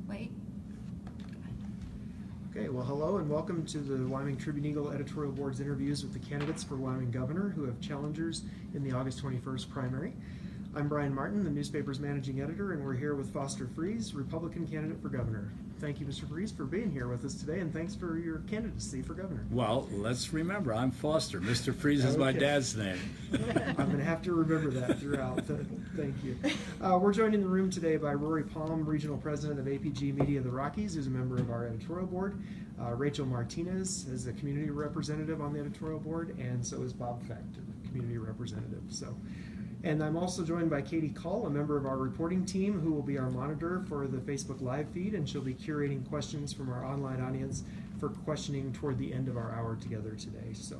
Wait. Okay, well, hello and welcome to the Wyoming Tribune Eagle Editorial Board's interviews with the candidates for Wyoming Governor who have challengers in the August 21st primary. I'm Brian Martin, the newspaper's managing editor, and we're here with Foster Freese, Republican candidate for governor. Thank you, Mr. Freese, for being here with us today, and thanks for your candidacy for governor. Well, let's remember, I'm Foster. Mr. Freese is my dad's name. I'm going to have to remember that throughout. Thank you. We're joined in the room today by Rory Palm, Regional President of APG Media of the Rockies, who's a member of our editorial board. Rachel Martinez is a community representative on the editorial board, and so is Bob Fecht, a community representative. And I'm also joined by Katie Cull, a member of our reporting team, who will be our monitor for the Facebook Live feed, and she'll be curating questions from our online audience for questioning toward the end of our hour together today. So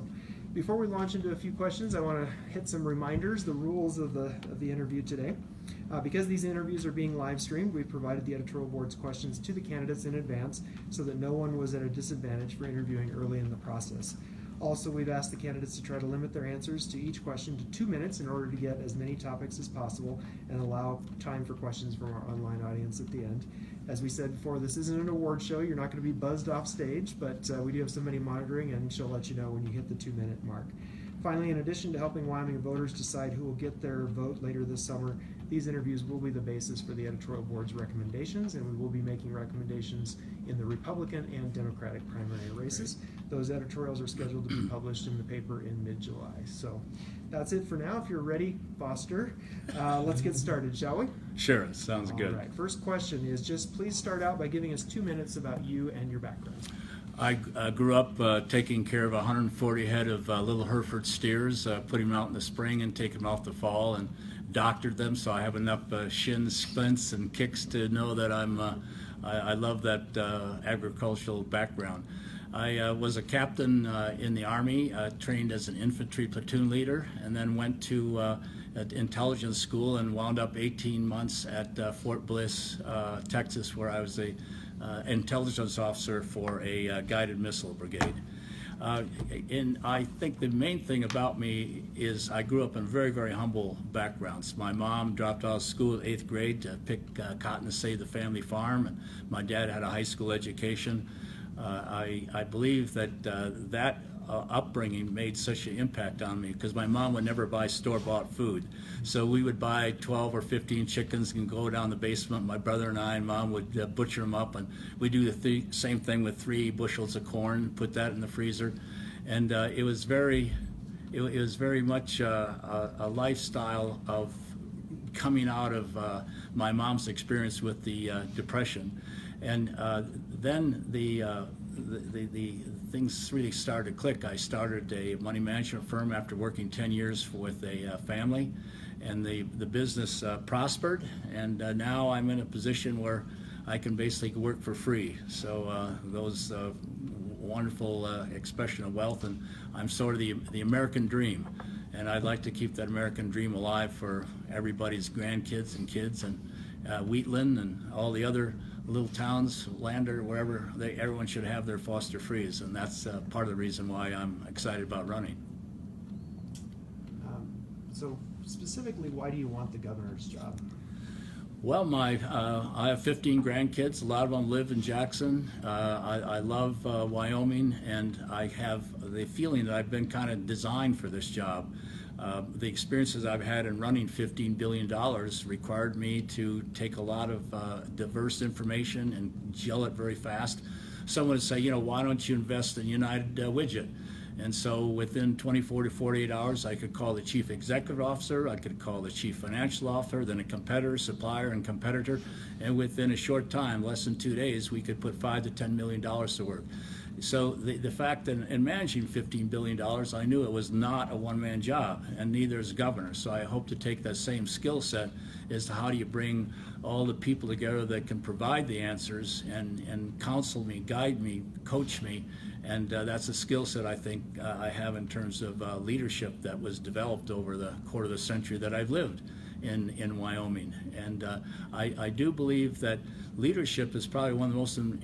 before we launch into a few questions, I want to hit some reminders, the rules of the interview today. Because these interviews are being live streamed, we've provided the editorial board's questions to the candidates in advance so that no one was at a disadvantage for interviewing early in the process. Also, we've asked the candidates to try to limit their answers to each question to 2 minutes in order to get as many topics as possible and allow time for questions from our online audience at the end. As we said before, this isn't an award show. You're not going to be buzzed off stage, but we do have somebody monitoring, and she'll let you know when you hit the 2-minute mark. Finally, in addition to helping Wyoming voters decide who will get their vote later this summer, these interviews will be the basis for the editorial board's recommendations, and we will be making recommendations in the Republican and Democratic primary races. Those editorials are scheduled to be published in the paper in mid-July. So that's it for now. If you're ready, Foster, let's get started, shall we? Sure, sounds good. All right, first question is just please start out by giving us 2 minutes about you and your background. I grew up taking care of 140 head of little Hereford steers, putting them out in the spring and taking them off the fall, and doctored them, so I have enough shin splints and kicks to know that I love that agricultural background. I was a captain in the Army, trained as an infantry platoon leader, and then went to intelligence school and wound up 18 months at Fort Bliss, Texas, where I was a intelligence officer for a guided missile brigade. And I think the main thing about me is I grew up in very, very humble backgrounds. My mom dropped out of school at 8th grade to pick cotton to save the family farm, and my dad had a high school education. I believe that upbringing made such an impact on me because my mom would never buy store-bought food. So we would buy 12 or 15 chickens and go down the basement. My brother and I and Mom would butcher them up, and we do the same thing with 3 bushels of corn, put that in the freezer. And it was very much a lifestyle of coming out of my mom's experience with the Depression. And then the things really started to click. I started a money management firm after working 10 years with a family, and the business prospered, and now I'm in a position where I can basically work for free. So those wonderful expression of wealth, and I'm sort of the American dream, and I'd like to keep that American dream alive for everybody's grandkids and kids, and Wheatland and all the other little towns, Lander, wherever, everyone should have their Foster Frees, and that's part of the reason why I'm excited about running. So specifically, why do you want the governor's job? Well, I have 15 grandkids. A lot of them live in Jackson. I love Wyoming, and I have the feeling that I've been kind of designed for this job. The experiences I've had in running $15 billion required me to take a lot of diverse information and gel it very fast. Someone would say, why don't you invest in United Widget? And so within 24 to 48 hours, I could call the chief executive officer, I could call the chief financial officer, then a competitor, supplier, and competitor. And within a short time, less than 2 days, we could put $5 to $10 million to work. So the fact that in managing $15 billion, I knew it was not a one-man job, and neither is governor. So I hope to take that same skill set as to how do you bring all the people together that can provide the answers and counsel me, guide me, coach me. And that's a skill set I think I have in terms of leadership that was developed over the quarter of the century that I've lived in Wyoming. And I do believe that leadership is probably one of the most important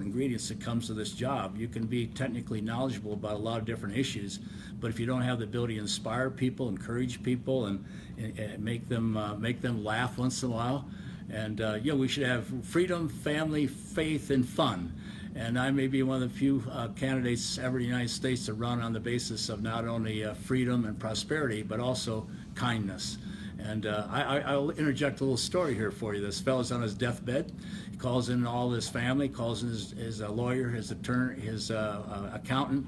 ingredients that comes to this job. You can be technically knowledgeable about a lot of different issues, but if you don't have the ability to inspire people, encourage people, and make them laugh once in a while, And we should have freedom, family, faith, and fun. And I may be one of the few candidates ever in the United States to run on the basis of not only freedom and prosperity, but also kindness. And I'll interject a little story here for you. This fellow's on his deathbed. He calls in all his family, calls in his lawyer, his attorney, his accountant.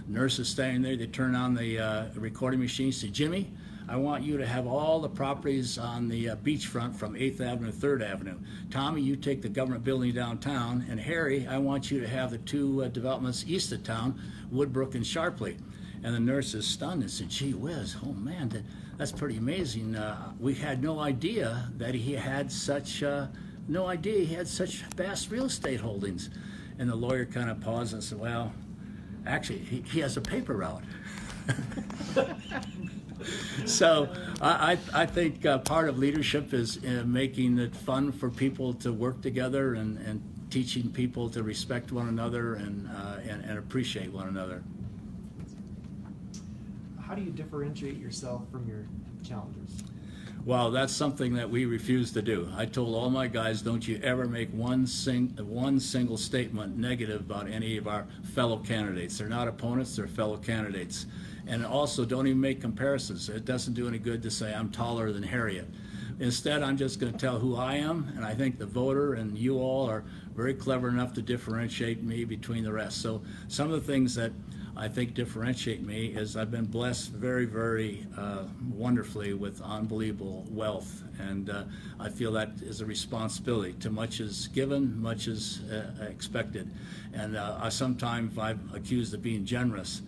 Nurse is standing there. They turn on the recording machine. Say, Jimmy, I want you to have all the properties on the beachfront from 8th Avenue to 3rd Avenue. Tommy, you take the government building downtown. And Harry, I want you to have the two developments east of town, Woodbrook and Sharpley. And the nurse is stunned and said, gee whiz, oh man, that's pretty amazing. We had no idea that he had such vast real estate holdings. And the lawyer kind of paused and said, well, actually, he has a paper route. So I think part of leadership is making it fun for people to work together and teaching people to respect one another and appreciate one another. How do you differentiate yourself from your challengers? Well, that's something that we refuse to do. I told all my guys, don't you ever make one single statement negative about any of our fellow candidates. They're not opponents, they're fellow candidates. And also, don't even make comparisons. It doesn't do any good to say I'm taller than Harriet. Instead, I'm just going to tell who I am, and I think the voter and you all are very clever enough to differentiate me between the rest. So some of the things that I think differentiate me is I've been blessed very, very wonderfully with unbelievable wealth, and I feel that is a responsibility. Too much is given, much is expected, and sometimes I'm accused of being generous,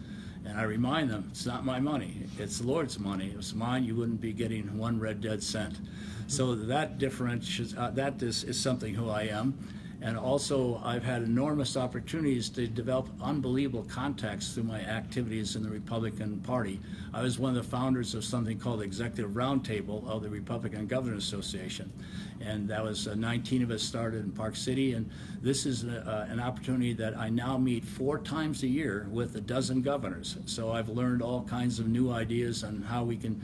and I remind them it's not my money, it's the Lord's money. If it was mine, you wouldn't be getting one red dead cent. So that differentiates. That is something who I am. And also, I've had enormous opportunities to develop unbelievable contacts through my activities in the Republican Party. I was one of the founders of something called the Executive Roundtable of the Republican Governors Association. And that was 19 of us started in Park City. And this is an opportunity that I now meet 4 times a year with a dozen governors. So I've learned all kinds of new ideas on how we can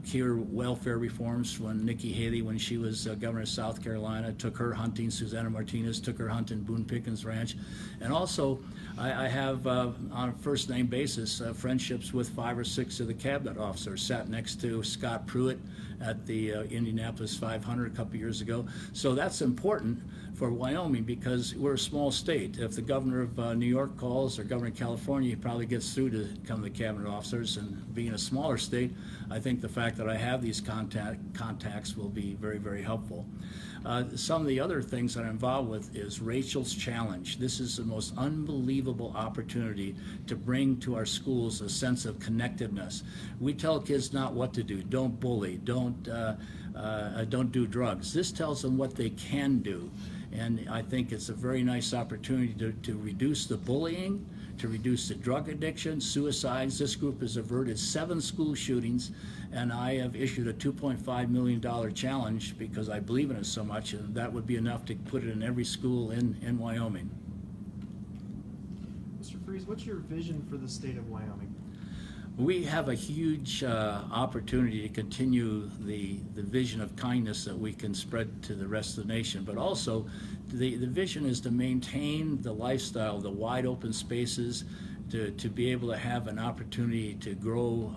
cure welfare reforms. When Nikki Haley, when she was governor of South Carolina, took her hunting, Susanna Martinez took her hunting Boone Pickens Ranch. And also, I have, on a first-name basis, friendships with 5 or 6 of the cabinet officers. Sat next to Scott Pruitt at the Indianapolis 500 a couple years ago. So that's important for Wyoming because we're a small state. If the governor of New York calls or governor of California, he probably gets through to come to the cabinet officers. And being a smaller state, I think the fact that I have these contacts will be very, very helpful. Some of the other things that I'm involved with is Rachel's Challenge. This is the most unbelievable opportunity to bring to our schools a sense of connectedness. We tell kids not what to do. Don't bully. Don't do drugs. This tells them what they can do. And I think it's a very nice opportunity to reduce the bullying, to reduce the drug addiction, suicides. This group has averted 7 school shootings, and I have issued a $2.5 million challenge because I believe in it so much, and that would be enough to put it in every school in Wyoming. Mr. Freeze, what's your vision for the state of Wyoming? We have a huge opportunity to continue the vision of kindness that we can spread to the rest of the nation, but also the vision is to maintain the lifestyle, the wide open spaces, to be able to have an opportunity to grow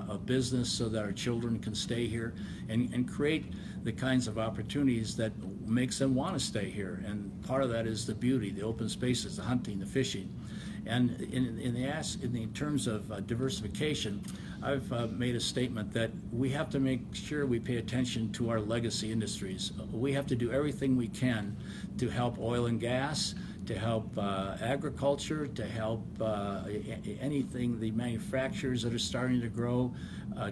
a business so that our children can stay here and create the kinds of opportunities that makes them want to stay here. And part of that is the beauty, the open spaces, the hunting, the fishing. And in terms of diversification, I've made a statement that we have to make sure we pay attention to our legacy industries. We have to do everything we can to help oil and gas, to help agriculture, to help anything, the manufacturers that are starting to grow,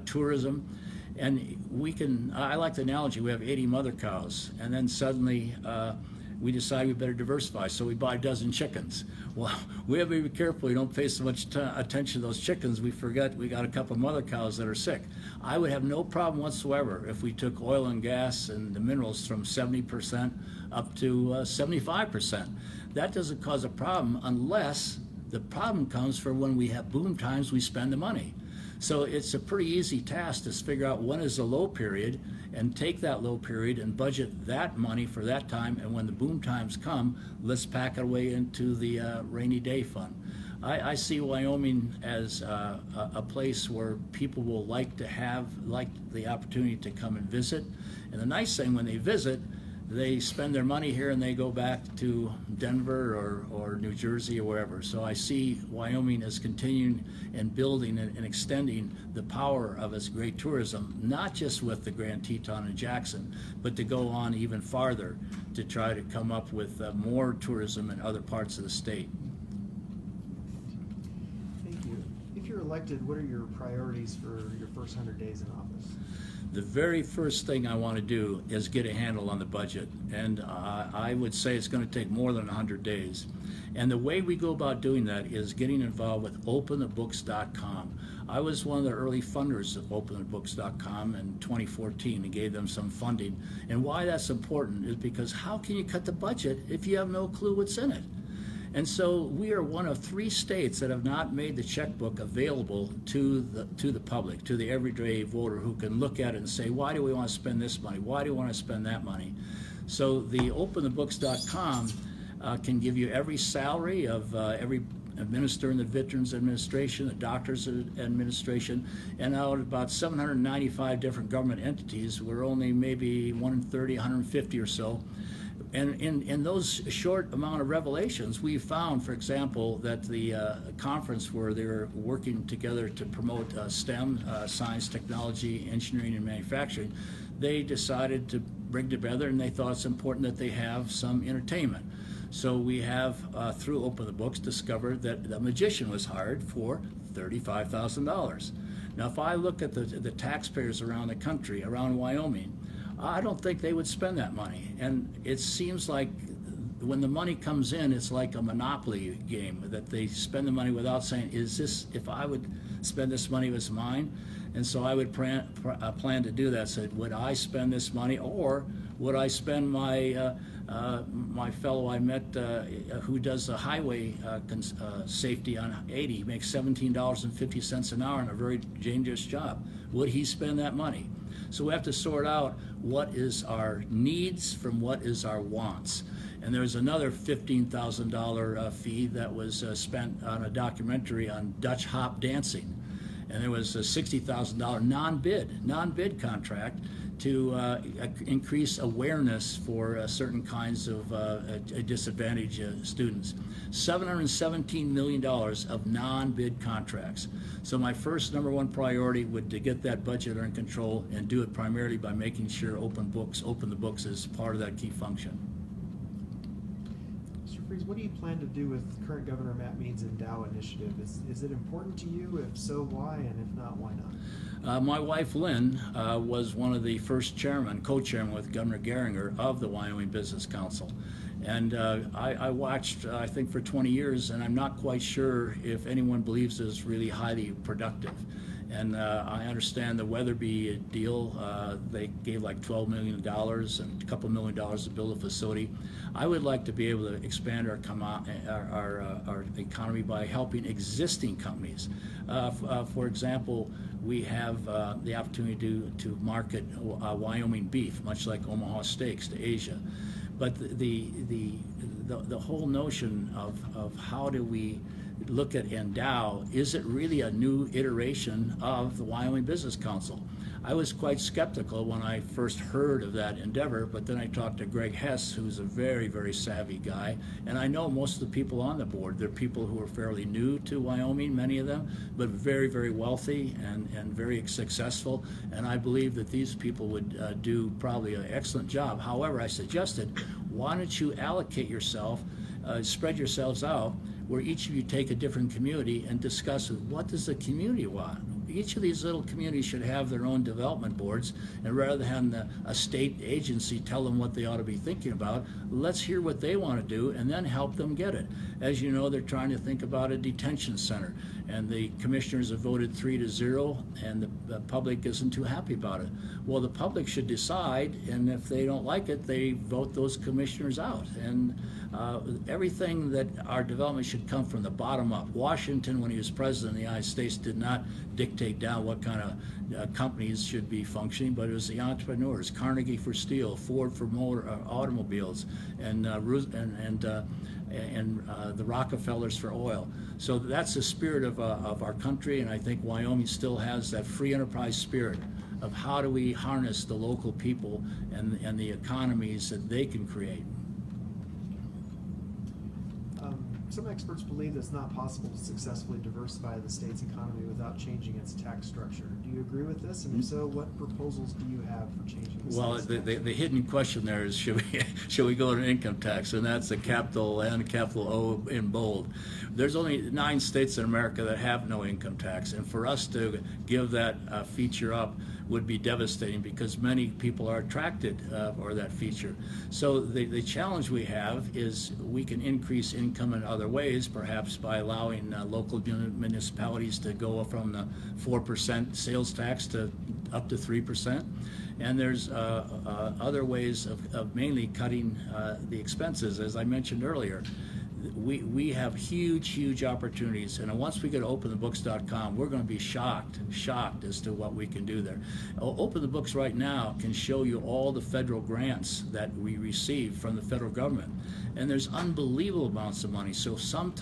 tourism. And we can, I like the analogy, we have 80 mother cows, and then suddenly we decide we better diversify, so we buy a dozen chickens. Well, we have to be careful we don't pay so much attention to those chickens, we forget we got a couple of mother cows that are sick. I would have no problem whatsoever if we took oil and gas and the minerals from 70% up to 75%. That doesn't cause a problem unless the problem comes for when we have boom times, we spend the money. So it's a pretty easy task to figure out when is the low period and take that low period and budget that money for that time. And when the boom times come, let's pack it away into the rainy day fund. I see Wyoming as a place where people will like the opportunity to come and visit. And the nice thing, when they visit, they spend their money here and they go back to Denver or New Jersey or wherever. So I see Wyoming as continuing and building and extending the power of its great tourism, not just with the Grand Teton and Jackson, but to go on even farther to try to come up with more tourism in other parts of the state. Thank you. If you're elected, what are your priorities for your first 100 days in office? The very first thing I want to do is get a handle on the budget, and I would say it's going to take more than 100 days. And the way we go about doing that is getting involved with openthebooks.com. I was one of the early funders of openthebooks.com in 2014 and gave them some funding. And why that's important is because how can you cut the budget if you have no clue what's in it? And so we are one of 3 states that have not made the checkbook available to the public, to the everyday voter who can look at it and say, why do we want to spend this money? Why do we want to spend that money? So the openthebooks.com can give you every salary of every minister in the Veterans Administration, the Doctors Administration, and out of about 795 different government entities, we're only maybe 130, 150 or so. And in those short amount of revelations, we found, for example, that the conference where they were working together to promote STEM, science, technology, engineering, and manufacturing, they decided to bring together, and they thought it's important that they have some entertainment. So we have, through Open the Books, discovered that the magician was hired for $35,000. Now, if I look at the taxpayers around the country, around Wyoming, I don't think they would spend that money. And it seems like when the money comes in, it's like a monopoly game, that they spend the money without saying, is this, if I would spend this money, it's mine? And so I would plan to do that. So would I spend this money, or would I spend my my fellow I met who does the highway safety on 80, he makes $17.50 an hour in a very dangerous job. Would he spend that money? So we have to sort out what is our needs from what is our wants. And there's another $15,000 fee that was spent on a documentary on Dutch hop dancing. And there was a $60,000 non-bid contract to increase awareness for certain kinds of disadvantaged students. $717 million of non-bid contracts. So my first number 1 priority would to get that budget under control and do it primarily by making sure Open the Books is part of that key function. Mr. Freeze, what do you plan to do with current Governor Matt Mead's Endow initiative? Is it important to you? If so, why? And if not, why not? My wife, Lynn, was one of the first co-chairman with Governor Geringer of the Wyoming Business Council. And I watched, I think, for 20 years, and I'm not quite sure if anyone believes it's really highly productive. And I understand the Weatherby deal, they gave like $12 million and a couple $1 million to build a facility. I would like to be able to expand our economy by helping existing companies. For example, we have the opportunity to market Wyoming beef, much like Omaha steaks, to Asia. But the whole notion of how do we look at Endow, is it really a new iteration of the Wyoming Business Council? I was quite skeptical when I first heard of that endeavor, but then I talked to Greg Hess, who's a very, very savvy guy, and I know most of the people on the board. They're people who are fairly new to Wyoming, many of them, but very, very wealthy and very successful, and I believe that these people would do probably an excellent job. However, I suggested, why don't you allocate yourself, spread yourselves out, where each of you take a different community and discuss what does the community want. Each of these little communities should have their own development boards, and rather than a state agency tell them what they ought to be thinking about, let's hear what they want to do and then help them get it. As you know, they're trying to think about a detention center, and the commissioners have voted 3-0, and the public isn't too happy about it. Well, the public should decide, and if they don't like it, they vote those commissioners out. And everything that our development should come from the bottom up. Washington, when he was president of the United States, did not dictate take down what kind of companies should be functioning, but it was the entrepreneurs, Carnegie for steel, Ford for automobiles, and the Rockefellers for oil. So that's the spirit of our country, and I think Wyoming still has that free enterprise spirit of how do we harness the local people and the economies that they can create. Some experts believe that it's not possible to successfully diversify the state's economy without changing its tax structure. Do you agree with this? And if so, what proposals do you have for changing the Well, state's tax the hidden question there is should we go to an income tax? And that's a capital N, capital O in bold. There's only 9 states in America that have no income tax, and for us to give that feature up would be devastating because many people are attracted for that feature. So the challenge we have is we can increase income in other ways, perhaps by allowing local municipalities to go from the 4% sales tax to up to 3%. And there's other ways of mainly cutting the expenses, as I mentioned earlier. We have huge opportunities, and once we get to openthebooks.com, we're going to be shocked as to what we can do there. Open the Books right now can show you all the federal grants that we receive from the federal government, and there's unbelievable amounts of money. So some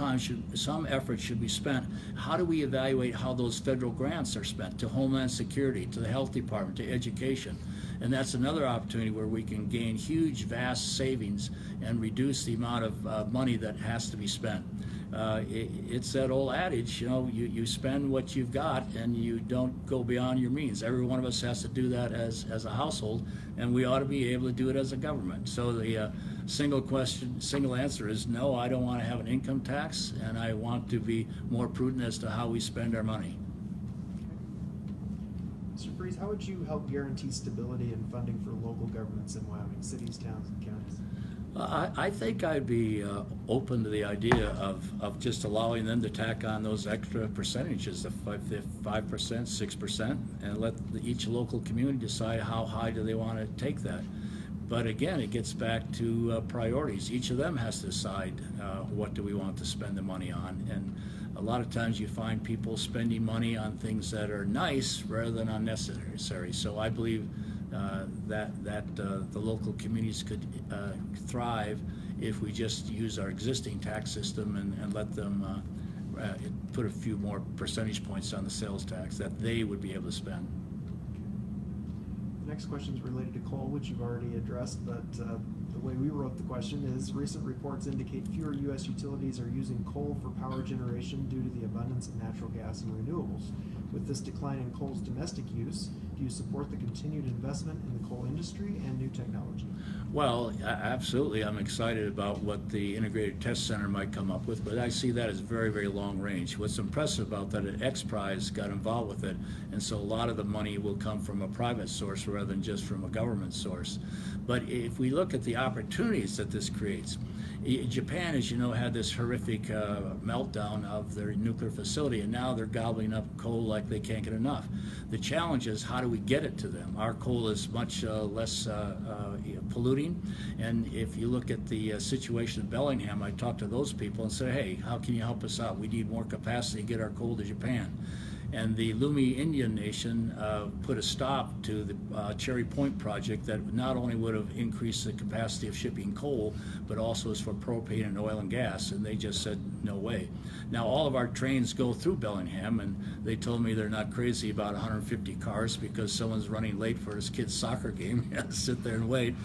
effort should be spent. How do we evaluate how those federal grants are spent to Homeland Security, to the Health Department, to education? And that's another opportunity where we can gain huge, vast savings and reduce the amount of money that has to be spent. It's that old adage, you spend what you've got and you don't go beyond your means. Every one of us has to do that as a household, and we ought to be able to do it as a government. So the single answer is no, I don't want to have an income tax, and I want to be more prudent as to how we spend our money. Mr. Freeze, how would you help guarantee stability and funding for local governments in Wyoming, cities, towns, and counties? I think I'd be open to the idea of just allowing them to tack on those extra percentages, the 5%, 6%, and let each local community decide how high do they want to take that. But again, it gets back to priorities. Each of them has to decide what do we want to spend the money on. And a lot of times you find people spending money on things that are nice rather than unnecessary. So I believe that the local communities could thrive if we just use our existing tax system and let them put a few more percentage points on the sales tax that they would be able to spend. The next question is related to coal, which you've already addressed, but the way we wrote the question is, recent reports indicate fewer U.S. utilities are using coal for power generation due to the abundance of natural gas and renewables. With this decline in coal's domestic use, do you support the continued investment in the coal industry and new technology? Well, absolutely. I'm excited about what the Integrated Test Center might come up with, but I see that as very long range. What's impressive about that is X Prize got involved with it, and so a lot of the money will come from a private source rather than just from a government source. But if we look at the opportunities that this creates, Japan, as you know, had this horrific meltdown of their nuclear facility, and now they're gobbling up coal like they can't get enough. The challenge is, how do we get it to them? Our coal is much less polluting, and if you look at the situation in Bellingham, I talked to those people and said, hey, how can you help us out? We need more capacity to get our coal to Japan. And the Lumi Indian Nation put a stop to the Cherry Point project that not only would have increased the capacity of shipping coal, but also is for propane and oil and gas, and they just said no way. Now all of our trains go through Bellingham, and they told me they're not crazy about 150 cars because someone's running late for his kid's soccer game. You have to sit there and wait.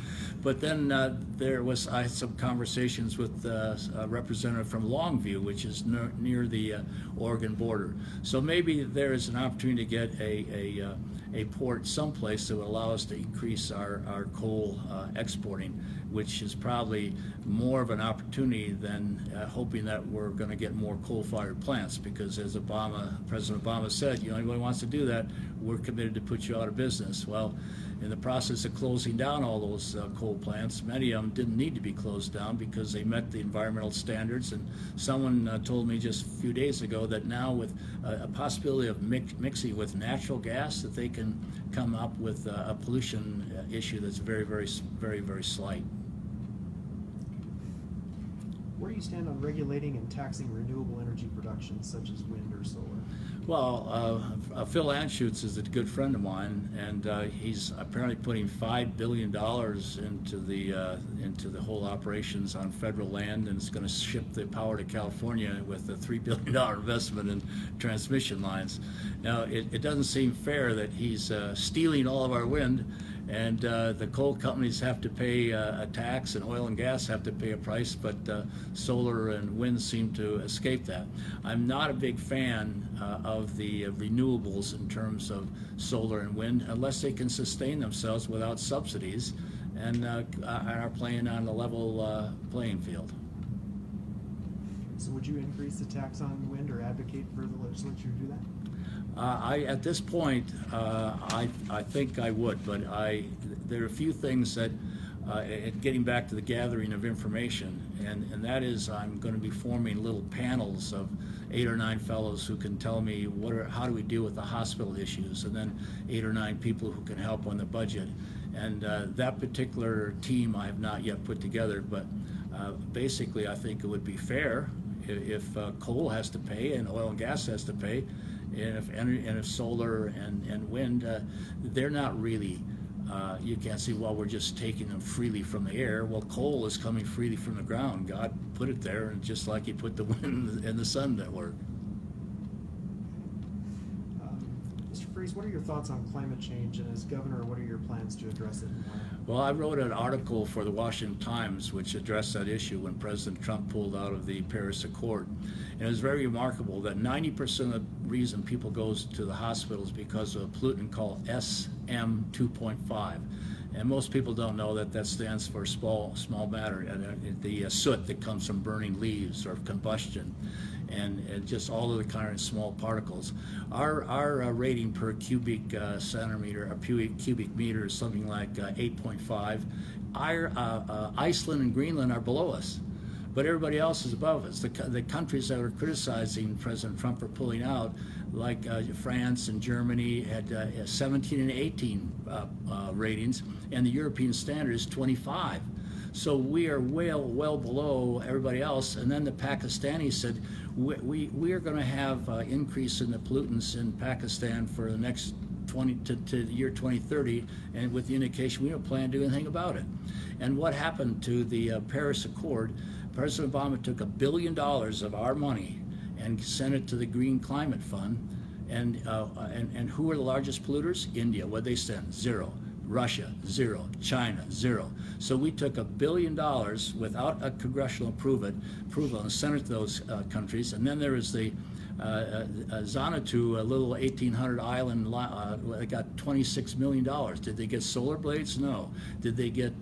But then I had some conversations with a representative from Longview, which is near the Oregon border. So maybe there is an opportunity to get a port someplace that would allow us to increase our coal exporting, which is probably more of an opportunity than hoping that we're going to get more coal-fired plants, because as President Obama said, anybody wants to do that, we're committed to put you out of business. Well, in the process of closing down all those coal plants, many of them didn't need to be closed down because they met the environmental standards. And someone told me just a few days ago that now with a possibility of mixing with natural gas, that they can come up with a pollution issue that's very slight. Where do you stand on regulating and taxing renewable energy production such as wind or solar? Well, Phil Anschutz is a good friend of mine, and he's apparently putting $5 billion into the whole operations on federal land, and it's going to ship the power to California with a $3 billion investment in transmission lines. Now, it doesn't seem fair that he's stealing all of our wind, and the coal companies have to pay a tax, and oil and gas have to pay a price, but solar and wind seem to escape that. I'm not a big fan of the renewables in terms of solar and wind unless they can sustain themselves without subsidies and are playing on a level playing field. So would you increase the tax on wind or advocate for the legislature to do that? At this point, I think I would, but there are a few things that, getting back to the gathering of information, and that is I'm going to be forming little panels of 8 or 9 fellows who can tell me how do we deal with the hospital issues, and then 8 or 9 people who can help on the budget. And that particular team I have not yet put together, but basically I think it would be fair if coal has to pay and oil and gas has to pay, and if solar and wind, they're not really, you can't say, well, we're just taking them freely from the air. Well, coal is coming freely from the ground. God put it there, and just like he put the wind and the sun that work. Mr. Freeze, what are your thoughts on climate change, and as governor, what are your plans to address it? Well, I wrote an article for the Washington Times which addressed that issue when President Trump pulled out of the Paris Accord. And it was very remarkable that 90% of the reason people go to the hospital is because of a pollutant called SM2.5. And most people don't know that stands for small matter, the soot that comes from burning leaves or combustion, and just all of the kind of small particles. Our rating per cubic centimeter, or cubic meter, is something like 8.5. Iceland and Greenland are below us, but everybody else is above us. The countries that are criticizing President Trump for pulling out, like France and Germany, had 17 and 18 ratings, and the European standard is 25. So we are well below everybody else. And then the Pakistanis said, we are going to have increase in the pollutants in Pakistan for the next to the year 2030, and with the indication we don't plan to do anything about it. And what happened to the Paris Accord? President Obama took $1 billion of our money and sent it to the Green Climate Fund. And who are the largest polluters? India. What they send? 0. Russia, 0. China, 0. So we took $1 billion without a congressional approval and sent it to those countries. And then there is the Xanadu, a little 1,800 island, they got $26 million. Did they get solar blades? No. Did they get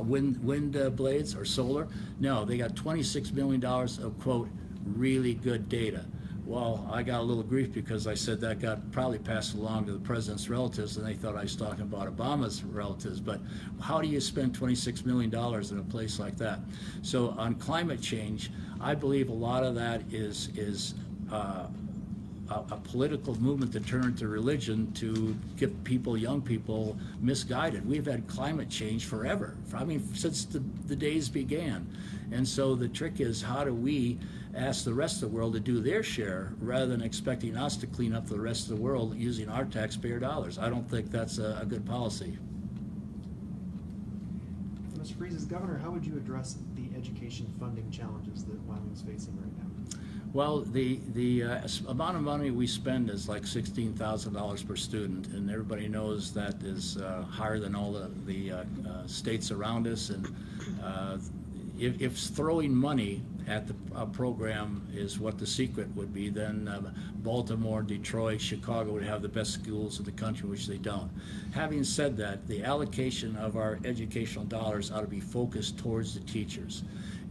wind blades or solar? No. They got $26 million of, quote, really good data. Well, I got a little grief because I said that got probably passed along to the president's relatives, and they thought I was talking about Obama's relatives. But how do you spend $26 million in a place like that? So on climate change, I believe a lot of that is a political movement that turned to religion to get young people, misguided. We've had climate change forever. I mean, since the days began. And so the trick is, how do we ask the rest of the world to do their share rather than expecting us to clean up the rest of the world using our taxpayer dollars? I don't think that's a good policy. Mr. Freeze, as governor, how would you address the education funding challenges that Wyoming is facing right now? Well, the amount of money we spend is like $16,000 per student, and everybody knows that is higher than all the states around us. And if throwing money at the program is what the secret would be, then Baltimore, Detroit, Chicago would have the best schools in the country, which they don't. Having said that, the allocation of our educational dollars ought to be focused towards the teachers.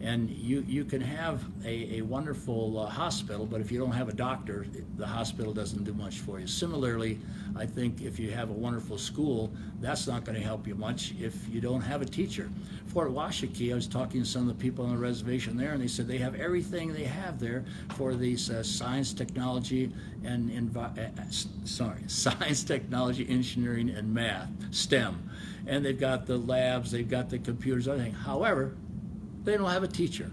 And you can have a wonderful hospital, but if you don't have a doctor, the hospital doesn't do much for you. Similarly, I think if you have a wonderful school, that's not going to help you much if you don't have a teacher. Fort Washakie, I was talking to some of the people on the reservation there, and they said they have everything they have there for these science, technology, and science, technology, engineering, and math, STEM. and they've got the labs, they've got the computers, everything. However, they don't have a teacher.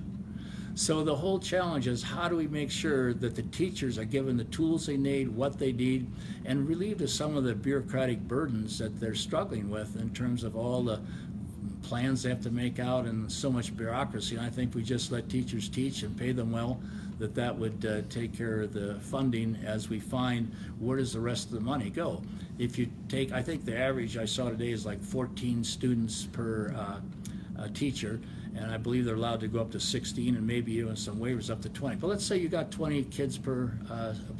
So the whole challenge is, how do we make sure that the teachers are given the tools they need, what they need, and relieved of some of the bureaucratic burdens that they're struggling with in terms of all the plans they have to make out and so much bureaucracy. And I think we just let teachers teach and pay them well, that would take care of the funding as we find where does the rest of the money go. If you take, I think the average I saw today is like 14 students per teacher, and I believe they're allowed to go up to 16 and maybe even some waivers up to 20. But let's say you got 20 kids per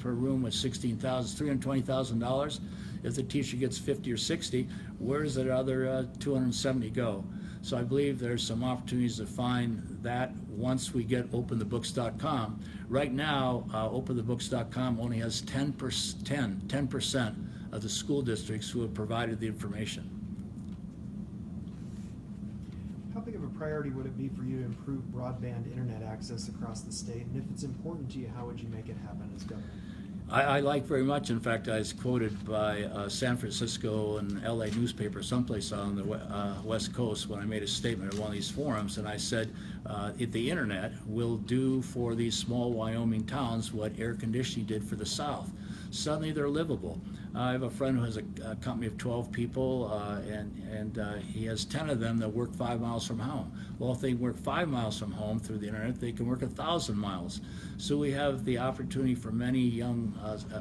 room with $320,000. If the teacher gets 50 or 60, where does that other 270 go? So I believe there's some opportunities to find that once we get openthebooks.com. Right now, openthebooks.com only has 10% of the school districts who have provided the information. How big of a priority would it be for you to improve broadband internet access across the state? And if it's important to you, how would you make it happen as governor? I like very much, in fact, I was quoted by San Francisco and LA newspaper, someplace on the West Coast, when I made a statement at one of these forums, and I said, if the internet will do for these small Wyoming towns what air conditioning did for the South. Suddenly they're livable. I have a friend who has a company of 12 people, and he has 10 of them that work 5 miles from home. Well, if they work 5 miles from home through the internet, they can work 1,000 miles. So we have the opportunity for many young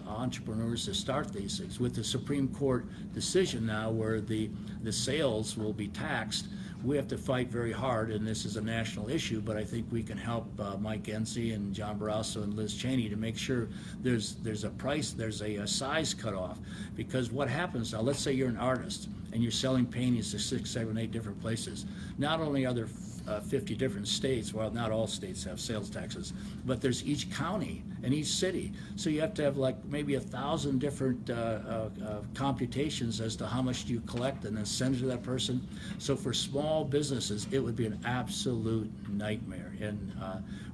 entrepreneurs to start these things. With the Supreme Court decision now where the sales will be taxed, we have to fight very hard, and this is a national issue, but I think we can help Mike Enzi and John Barrasso and Liz Cheney to make sure there's a price, there's a size cutoff. Because what happens now, let's say you're an artist and you're selling paintings to 6, 7, 8 different places. Not only are there 50 different states, well, not all states have sales taxes, but there's each county and each city. So you have to have like maybe 1,000 different computations as to how much do you collect and then send it to that person. So for small businesses, it would be an absolute nightmare. And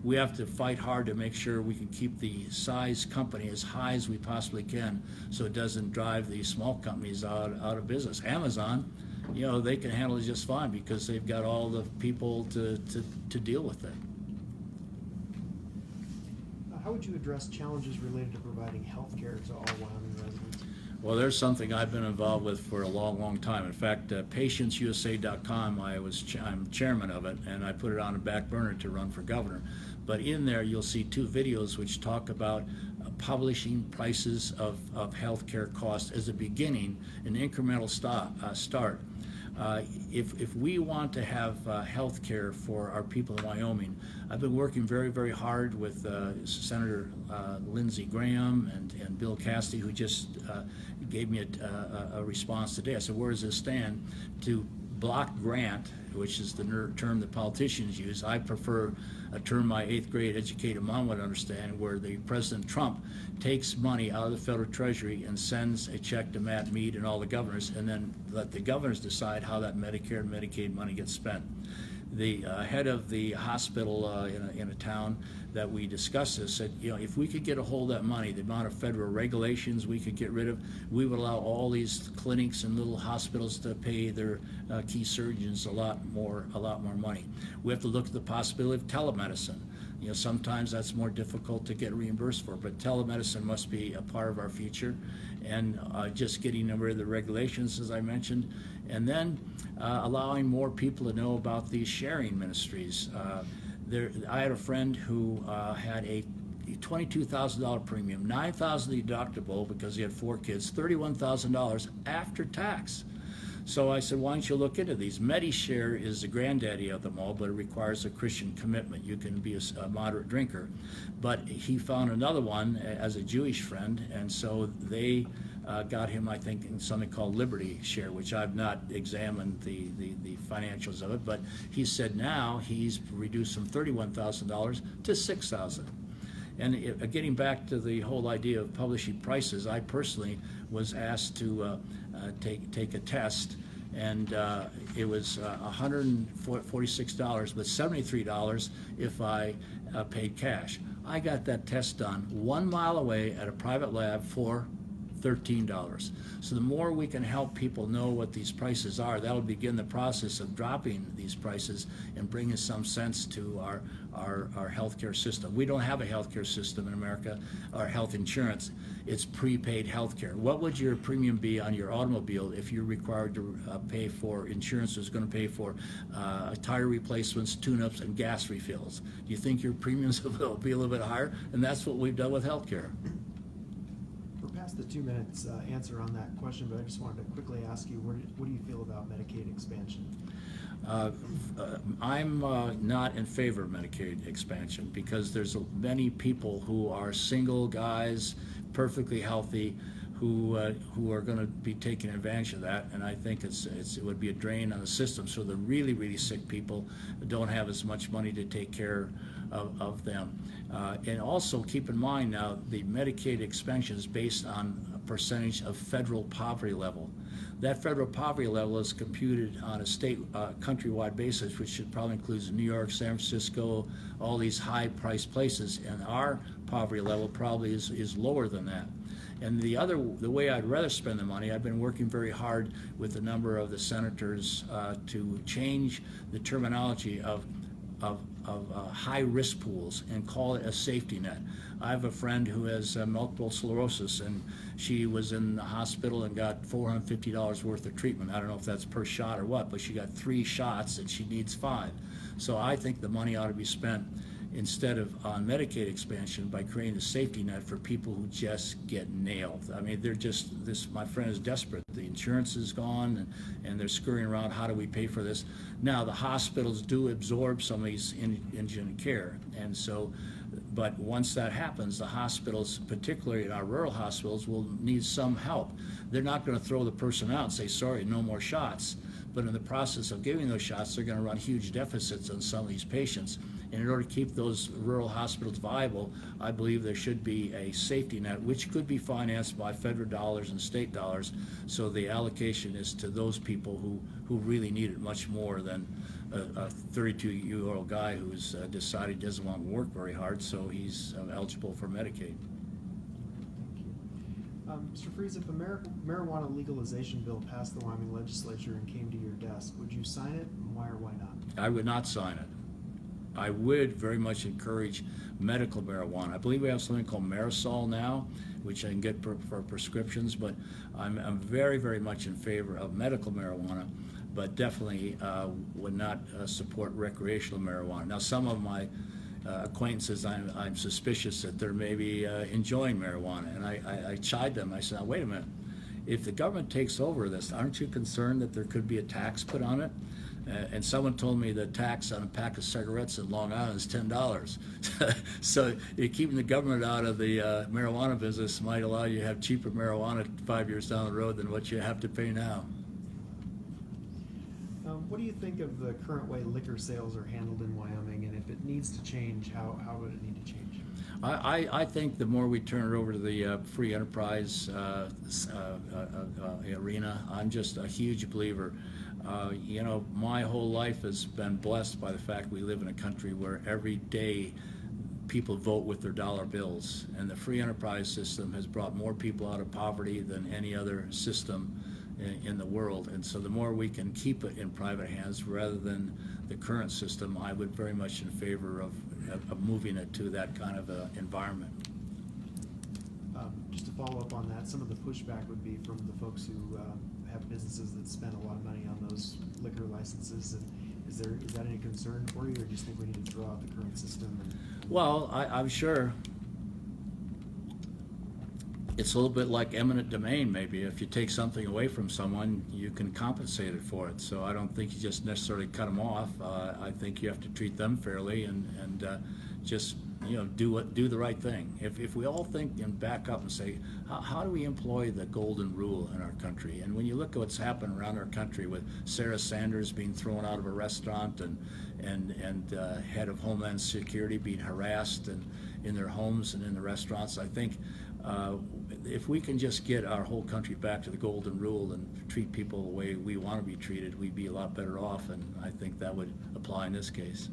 we have to fight hard to make sure we can keep the size company as high as we possibly can so it doesn't drive these small companies out of business. Amazon, you know, they can handle it just fine because they've got all the people to deal with it. How would you address challenges related to providing health care to all Wyoming residents? Well, there's something I've been involved with for a long, long time. In fact, PatientsUSA.com, I'm chairman of it, and I put it on a back burner to run for governor. But in there, you'll see 2 videos which talk about publishing prices of health care costs as a beginning, an incremental start. If we want to have health care for our people in Wyoming, I've been working very, very hard with Senator Lindsey Graham and Bill Cassidy, who just gave me a response today. I said, where does this stand? To block grant, which is the term that politicians use. I prefer a term my 8th grade educated mom would understand, where the President Trump takes money out of the federal treasury and sends a check to Matt Mead and all the governors, and then let the governors decide how that Medicare and Medicaid money gets spent. The head of the hospital in a town that we discussed this said, you know, if we could get a hold of that money, the amount of federal regulations we could get rid of, we would allow all these clinics and little hospitals to pay their key surgeons a lot more money. We have to look at the possibility of telemedicine. You know, sometimes that's more difficult to get reimbursed for, but telemedicine must be a part of our future. And just getting rid of the regulations, as I mentioned, and then allowing more people to know about these sharing ministries. I had a friend who had a $22,000 premium, $9,000 deductible because he had 4 kids, $31,000 after tax. So I said, why don't you look into these? MediShare is the granddaddy of them all, but it requires a Christian commitment. You can be a moderate drinker. But he found another one as a Jewish friend, and so they got him, I think, in something called Liberty Share, which I've not examined the financials of it, but he said now he's reduced from $31,000 to $6,000. And getting back to the whole idea of publishing prices, I personally was asked to take a test, and it was $146, but $73 if I paid cash. I got that test done 1 mile away at a private lab for $13. So the more we can help people know what these prices are, that'll begin the process of dropping these prices and bringing some sense to our healthcare system. We don't have a healthcare system in America, our health insurance. It's prepaid healthcare. What would your premium be on your automobile if you're required to pay for insurance that's going to pay for tire replacements, tune-ups, and gas refills? Do you think your premiums will be a little bit higher? And that's what we've done with healthcare. We're past the 2 minutes answer on that question, but I just wanted to quickly ask you, what do you feel about Medicaid expansion? I'm not in favor of Medicaid expansion because there's many people who are single guys, perfectly healthy, who are going to be taking advantage of that, and I think it would be a drain on the system. So the really, really sick people don't have as much money to take care of them. And also keep in mind now, the Medicaid expansion is based on a percentage of federal poverty level. That federal poverty level is computed on a state, countrywide basis, which should probably include New York, San Francisco, all these high-priced places, and our poverty level probably is lower than that. And the way I'd rather spend the money, I've been working very hard with a number of the senators to change the terminology of high-risk pools and call it a safety net. I have a friend who has multiple sclerosis, and she was in the hospital and got $450 worth of treatment. I don't know if that's per shot or what, but she got 3 shots and she needs 5. So I think the money ought to be spent instead of on Medicaid expansion by creating a safety net for people who just get nailed. I mean, my friend is desperate. The insurance is gone and they're scurrying around, how do we pay for this? Now, the hospitals do absorb some of these indigent care, and so, but once that happens, the hospitals, particularly in our rural hospitals, will need some help. They're not going to throw the person out and say, sorry, no more shots. But in the process of giving those shots, they're going to run huge deficits on some of these patients. And in order to keep those rural hospitals viable, I believe there should be a safety net, which could be financed by federal dollars and state dollars. So the allocation is to those people who really need it much more than a 32-year-old guy who's decided he doesn't want to work very hard, so he's eligible for Medicaid. Mr. Freeze, if a marijuana legalization bill passed the Wyoming legislature and came to your desk, would you sign it, and why or why not? I would not sign it. I would very much encourage medical marijuana. I believe we have something called Marisol now, which I can get for prescriptions, but I'm very, very much in favor of medical marijuana, but definitely would not support recreational marijuana. Now, some of my acquaintances, I'm suspicious that they're maybe enjoying marijuana, and I chide them. I said, now, wait a minute. If the government takes over this, aren't you concerned that there could be a tax put on it? And someone told me the tax on a pack of cigarettes in Long Island is $10. So keeping the government out of the marijuana business might allow you to have cheaper marijuana 5 years down the road than what you have to pay now. What do you think of the current way liquor sales are handled in Wyoming, and if it needs to change, how would it need to change? I think the more we turn it over to the free enterprise arena, I'm just a huge believer. You know, my whole life has been blessed by the fact we live in a country where every day people vote with their dollar bills, and the free enterprise system has brought more people out of poverty than any other system in the world. And so the more we can keep it in private hands rather than the current system, I would very much in favor of moving it to that kind of environment. Just to follow up on that, some of the pushback would be from the folks who have businesses that spend a lot of money on those liquor licenses. And is that any concern for you, or do you just think we need to throw out the current system? Well, I'm sure it's a little bit like eminent domain, maybe. If you take something away from someone, you can compensate it for it. So I don't think you just necessarily cut them off. I think you have to treat them fairly and just do the right thing. If we all think and back up and say, how do we employ the golden rule in our country? And when you look at what's happened around our country with Sarah Sanders being thrown out of a restaurant and head of Homeland Security being harassed and in their homes and in the restaurants, I think if we can just get our whole country back to the golden rule and treat people the way we want to be treated, we'd be a lot better off, and I think that would apply in this case.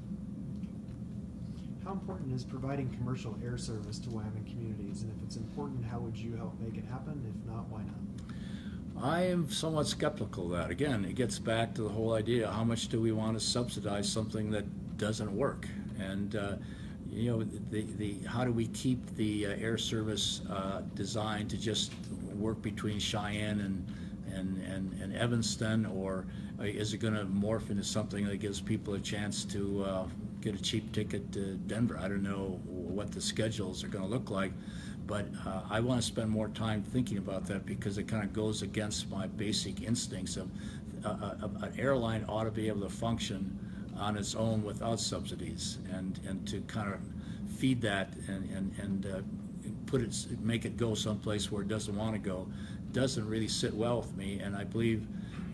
How important is providing commercial air service to Wyoming communities? And if it's important, how would you help make it happen? If not, why not? I am somewhat skeptical of that. Again, it gets back to the whole idea, how much do we want to subsidize something that doesn't work? And how do we keep the air service designed to just work between Cheyenne and Evanston, or is it going to morph into something that gives people a chance to get a cheap ticket to Denver? I don't know what the schedules are going to look like, but I want to spend more time thinking about that, because it kind of goes against my basic instincts of an airline ought to be able to function on its own without subsidies, and to kind of feed that and make it go someplace where it doesn't want to go doesn't really sit well with me. And I believe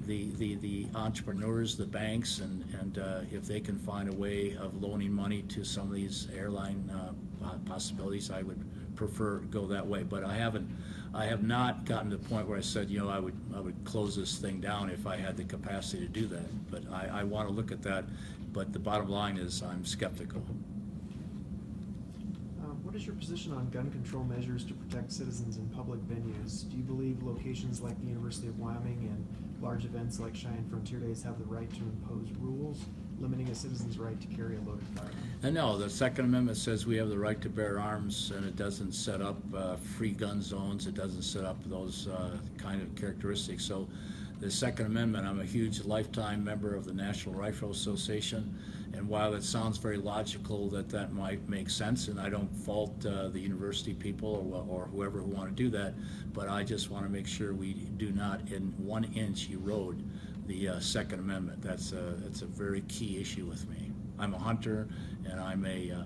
the entrepreneurs, the banks, and if they can find a way of loaning money to some of these airline possibilities, I would prefer go that way. But I have not gotten to the point where I said, I would close this thing down if I had the capacity to do that. But I want to look at that. But the bottom line is I'm skeptical. What is your position on gun control measures to protect citizens in public venues? Do you believe locations like the University of Wyoming and large events like Cheyenne Frontier Days have the right to impose rules limiting a citizen's right to carry a loaded firearm? And no, the Second Amendment says we have the right to bear arms, and it doesn't set up free gun zones. It doesn't set up those kind of characteristics. So the Second Amendment, I'm a huge lifetime member of the National Rifle Association, and while it sounds very logical that might make sense, and I don't fault the university people or whoever who want to do that, but I just want to make sure we do not in 1 inch erode the Second Amendment. That's a very key issue with me. I'm a hunter, and I'm a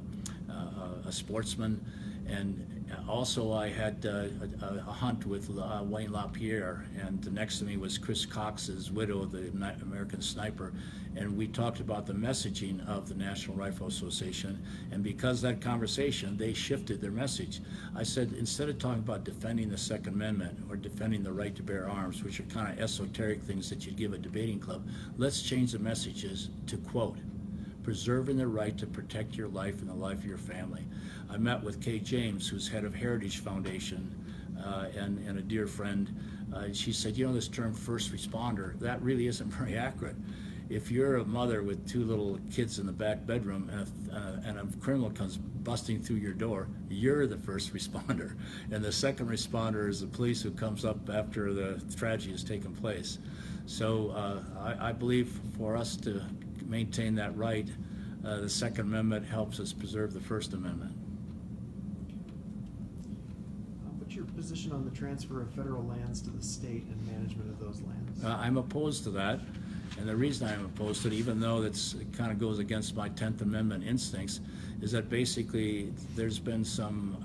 sportsman, and also I had a hunt with Wayne LaPierre, and next to me was Chris Cox's widow, the American sniper, and we talked about the messaging of the National Rifle Association, and because of that conversation, they shifted their message. I said, instead of talking about defending the Second Amendment or defending the right to bear arms, which are kind of esoteric things that you'd give a debating club, let's change the messages to, quote, preserving the right to protect your life and the life of your family. I met with Kay James, who's head of Heritage Foundation, and a dear friend. She said, this term first responder, that really isn't very accurate. If you're a mother with 2 little kids in the back bedroom and a criminal comes busting through your door, you're the first responder. And the second responder is the police who comes up after the tragedy has taken place. So I believe for us to maintain that right, the Second Amendment helps us preserve the First Amendment. What's your position on the transfer of federal lands to the state and management of those lands? I'm opposed to that, and the reason I'm opposed to it, even though it kind of goes against my 10th Amendment instincts, is that basically there's been some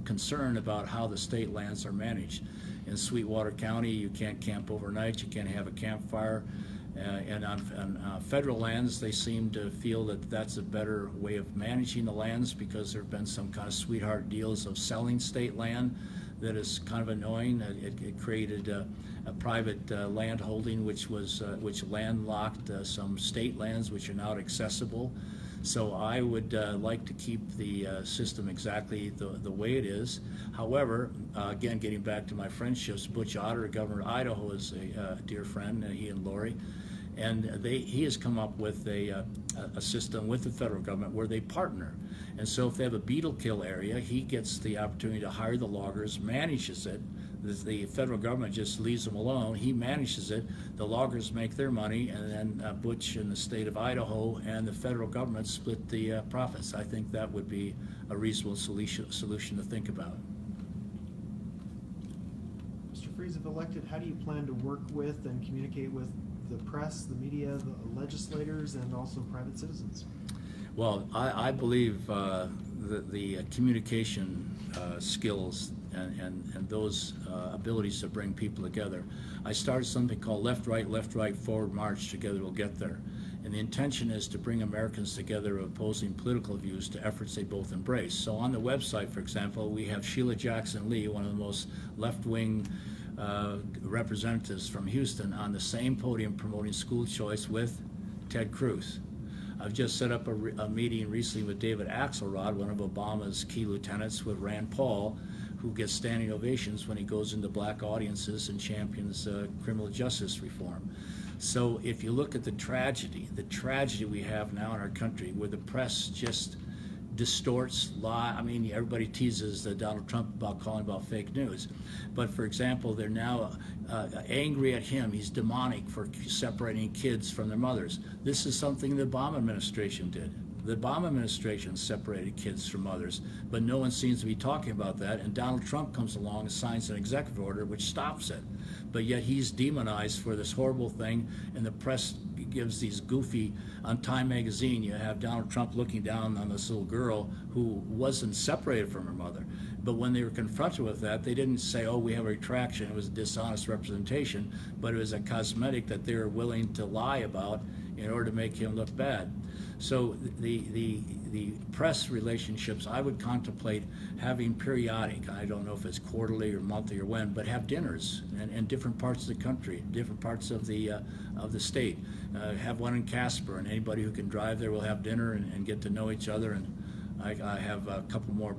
concern about how the state lands are managed. In Sweetwater County, you can't camp overnight, you can't have a campfire. And on federal lands, they seem to feel that that's a better way of managing the lands, because there have been some kind of sweetheart deals of selling state land that is kind of annoying. It created a private land holding which landlocked some state lands which are not accessible. So I would like to keep the system exactly the way it is. However, again, getting back to my friendships, Butch Otter, Governor of Idaho, is a dear friend, he and Lori, and he has come up with a system with the federal government where they partner. And so if they have a beetle kill area, he gets the opportunity to hire the loggers, manages it. The federal government just leaves them alone. He manages it. The loggers make their money, and then Butch and the state of Idaho and the federal government split the profits. I think that would be a reasonable solution to think about. Mr. Freeze, if elected, how do you plan to work with and communicate with the press, the media, the legislators, and also private citizens? Well, I believe the communication skills and those abilities to bring people together. I started something called Left, Right, Forward March, Together We'll Get There. And the intention is to bring Americans together opposing political views to efforts they both embrace. So on the website, for example, we have Sheila Jackson Lee, one of the most left-wing representatives from Houston, on the same podium promoting school choice with Ted Cruz. I've just set up a meeting recently with David Axelrod, one of Obama's key lieutenants, with Rand Paul, who gets standing ovations when he goes into black audiences and champions criminal justice reform. So if you look at the tragedy we have now in our country, where the press just distorts, lie. I mean, everybody teases Donald Trump about calling about fake news. But for example, they're now angry at him. He's demonic for separating kids from their mothers. This is something the Obama administration did. The Obama administration separated kids from mothers, but no one seems to be talking about that. And Donald Trump comes along and signs an executive order which stops it. But yet he's demonized for this horrible thing, and the press gives these goofy, on Time magazine, you have Donald Trump looking down on this little girl who wasn't separated from her mother. But when they were confronted with that, they didn't say, oh, we have a retraction, it was a dishonest representation, but it was a cosmetic that they were willing to lie about in order to make him look bad. So the press relationships, I would contemplate having periodic, I don't know if it's quarterly or monthly or when, but have dinners in different parts of the country, different parts of the state. Have one in Casper, and anybody who can drive there will have dinner and get to know each other. And I have a couple more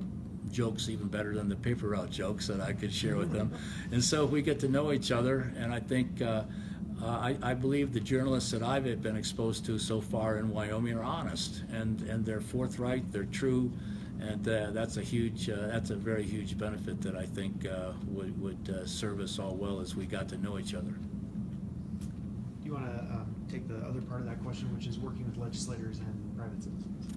jokes even better than the paper route jokes that I could share with them. And so we get to know each other, and I think I believe the journalists that I've been exposed to so far in Wyoming are honest, and they're forthright, they're true, and that's a very huge benefit that I think would serve us all well as we got to know each other. Do you want to take the other part of that question, which is working with legislators and private citizens?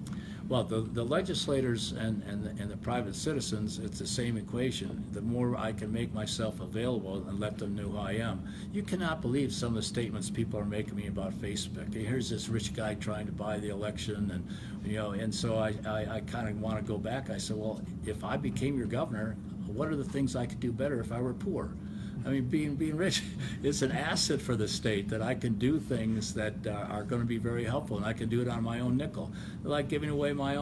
Well, the legislators and the private citizens, it's the same equation. The more I can make myself available and let them know who I am. You cannot believe some of the statements people are making me about Facebook. Here's this rich guy trying to buy the election, and so I kind of want to go back. I said, well, if I became your governor, what are the things I could do better if I were poor? I mean, being rich is an asset for the state, that I can do things that are going to be very helpful, and I can do it on my own nickel. Like giving away my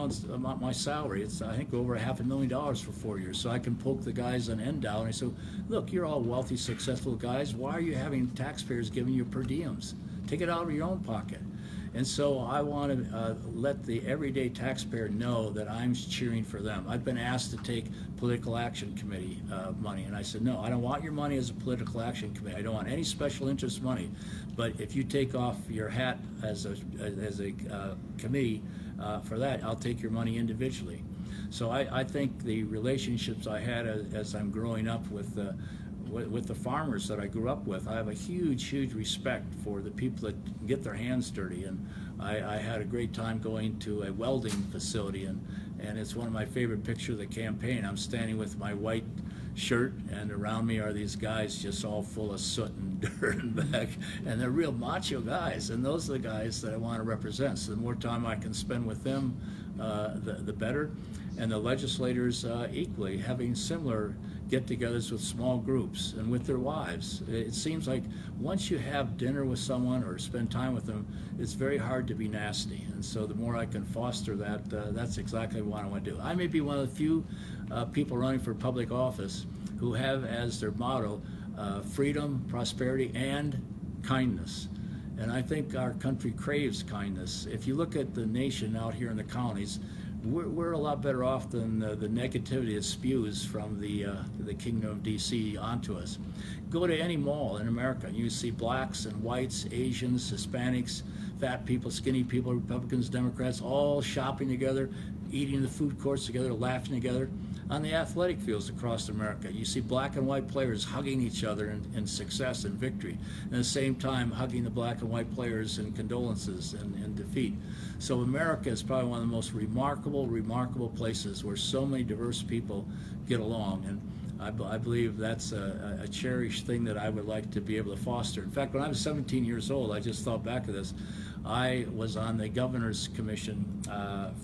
salary. It's, I think, over $500,000 for 4 years. So I can poke the guys on end down. And I say, look, you're all wealthy, successful guys. Why are you having taxpayers giving you per diems? Take it out of your own pocket. And so I want to let the everyday taxpayer know that I'm cheering for them. I've been asked to take political action committee money, and I said, no, I don't want your money as a political action committee. I don't want any special interest money. But if you take off your hat as a committee for that, I'll take your money individually. So I think the relationships I had as I'm growing up with the farmers that I grew up with, I have a huge respect for the people that get their hands dirty. And I had a great time going to a welding facility, and it's one of my favorite pictures of the campaign. I'm standing with my white shirt, and around me are these guys just all full of soot and dirt and back, and they're real macho guys, and those are the guys that I want to represent. So the more time I can spend with them, the better. And the legislators equally, having similar get-togethers with small groups and with their wives. It seems like once you have dinner with someone or spend time with them, it's very hard to be nasty. And so the more I can foster that, that's exactly what I want to do. I may be one of the few people running for public office who have as their motto freedom, prosperity, and kindness. And I think our country craves kindness. If you look at the nation out here in the counties, we're a lot better off than the negativity that spews from the Kingdom of D.C. onto us. Go to any mall in America, and you see blacks and whites, Asians, Hispanics, fat people, skinny people, Republicans, Democrats, all shopping together, eating in the food courts together, laughing together. On the athletic fields across America, you see black and white players hugging each other in success and victory, and at the same time hugging the black and white players in condolences and defeat. So America is probably one of the most remarkable places where so many diverse people get along, and I believe that's a cherished thing that I would like to be able to foster. In fact, when I was 17 years old, I just thought back of this. I was on the Governor's Commission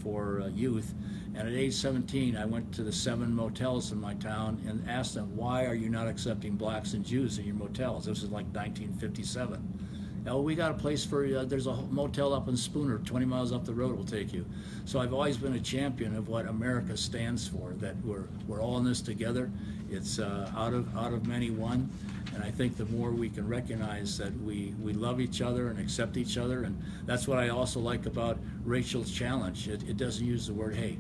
for Youth, and at age 17, I went to the 7 motels in my town and asked them, why are you not accepting blacks and Jews in your motels? This was like 1957. Oh, we got a place for you. There's a motel up in Spooner, 20 miles up the road. We'll take you. So I've always been a champion of what America stands for. That we're all in this together. It's out of many one. And I think the more we can recognize that we love each other and accept each other, and that's what I also like about Rachel's challenge. It doesn't use the word, hey,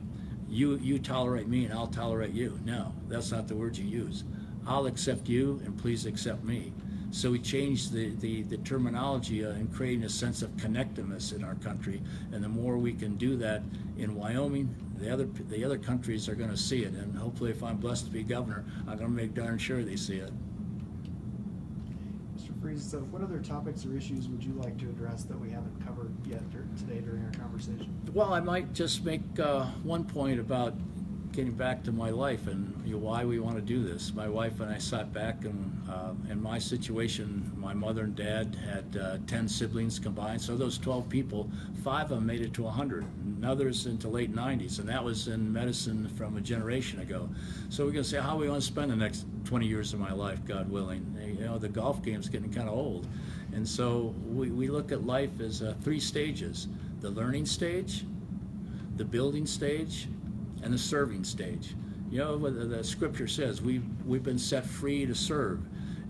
you tolerate me and I'll tolerate you. No, that's not the word you use. I'll accept you and please accept me. So we changed the terminology in creating a sense of connectedness in our country, and the more we can do that in Wyoming, the other countries are going to see it, and hopefully, if I'm blessed to be governor, I'm going to make darn sure they see it. Mr. Freeze, so what other topics or issues would you like to address that we haven't covered yet today during our conversation? Well, I might just make one point about getting back to my life and why we want to do this. My wife and I sat back, and in my situation, my mother and dad had 10 siblings combined. So those 12 people, 5 of them made it to 100, and others into late 90s, and that was in medicine from a generation ago. So we're going to say, how we want to spend the next 20 years of my life, God willing. The golf game's getting kind of old. And so we look at life as 3 stages: the learning stage, the building stage, and the serving stage. The scripture says we've been set free to serve,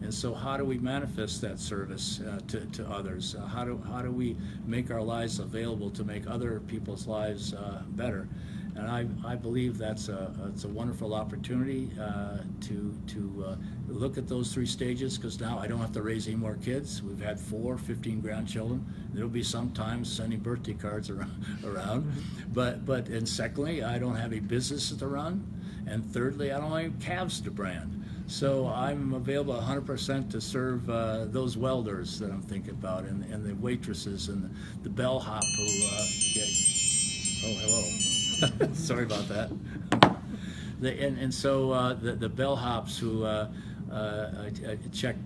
and so how do we manifest that service to others? How do we make our lives available to make other people's lives better? And I believe it's a wonderful opportunity to look at those 3 stages, because now I don't have to raise any more kids. We've had 15 grandchildren. There'll be some times sending birthday cards around. But and secondly, I don't have any business to run. And thirdly, I don't have any calves to brand. So I'm available 100% to serve those welders that I'm thinking about, and the waitresses and the bellhop who oh, hello. Sorry about that. So the bellhops who check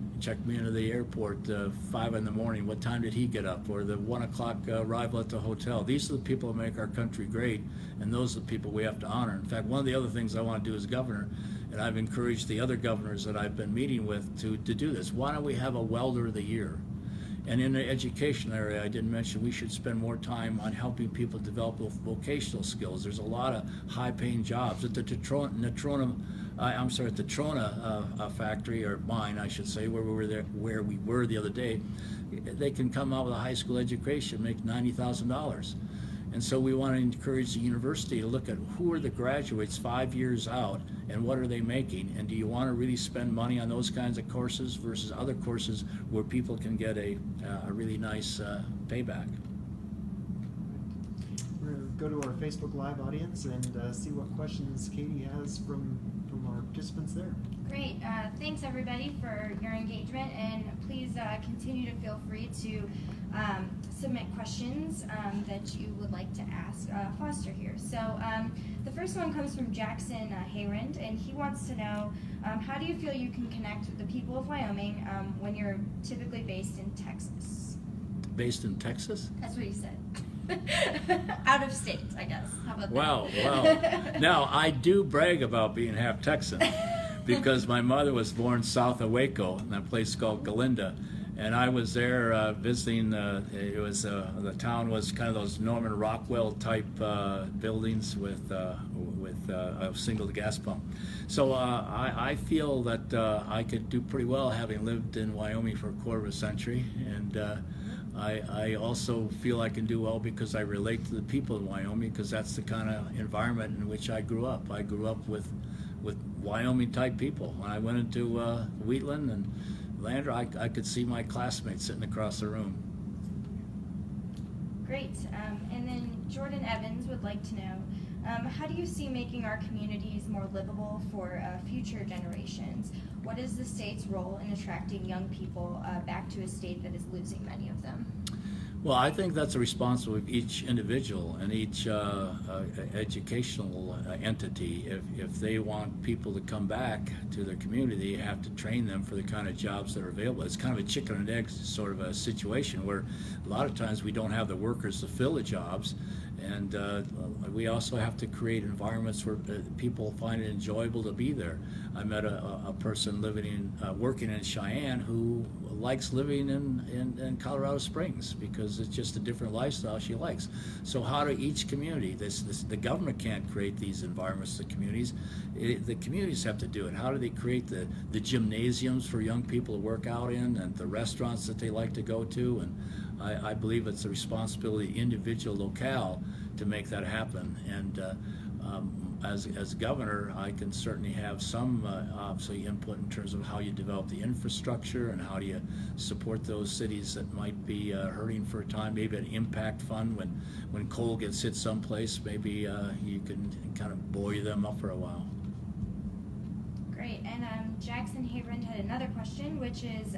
me into the airport 5 in the morning. What time did he get up? Or the 1 o'clock arrival at the hotel. These are the people that make our country great, and those are the people we have to honor. In fact, one of the other things I want to do as governor, and I've encouraged the other governors that I've been meeting with to do this. Why don't we have a welder of the year? And in the education area, I didn't mention we should spend more time on helping people develop vocational skills. There's a lot of high-paying jobs at the Trona factory, or mine, I should say, where we were the other day. They can come out with a high school education, make $90,000. And so we want to encourage the university to look at who are the graduates 5 years out and what are they making, and do you want to really spend money on those kinds of courses versus other courses where people can get a really nice payback. We're going to go to our Facebook Live audience and see what questions Katie has from our participants there. Great. Thanks, everybody, for your engagement, and please continue to feel free to submit questions that you would like to ask Foster here. So the first one comes from Jackson Hayrand, and he wants to know, how do you feel you can connect with the people of Wyoming when you're typically based in Texas? Based in Texas? That's what he said. Out of state, I guess. How about Wow. that? Now, I do brag about being half Texan because my mother was born south of Waco in a place called Galinda. And I was there visiting. The town was kind of those Norman Rockwell type buildings with a single gas pump. So I feel that I could do pretty well having lived in Wyoming for a quarter of a century, and I also feel I can do well because I relate to the people in Wyoming, because that's the kind of environment in which I grew up. I grew up with Wyoming type people. When I went into Wheatland and Lander, I could see my classmates sitting across the room. Great. And then Jordan Evans would like to know, how do you see making our communities more livable for future generations? What is the state's role in attracting young people back to a state that is losing many of them? Well, I think that's a responsibility of each individual and each educational entity. If they want people to come back to their community, you have to train them for the kind of jobs that are available. It's kind of a chicken and egg sort of a situation where a lot of times we don't have the workers to fill the jobs, And we also have to create environments where people find it enjoyable to be there. I met a person working in Cheyenne who likes living in Colorado Springs because it's just a different lifestyle she likes. So how do each community, the government can't create these environments to communities, the communities have to do it. How do they create the gymnasiums for young people to work out in, and the restaurants that they like to go to? And I believe it's the responsibility of the individual locale to make that happen. And as governor, I can certainly have some obviously input in terms of how you develop the infrastructure and how do you support those cities that might be hurting for a time. Maybe an impact fund when coal gets hit someplace, maybe you can kind of buoy them up for a while. Great. And Jackson Habrand had another question, which is,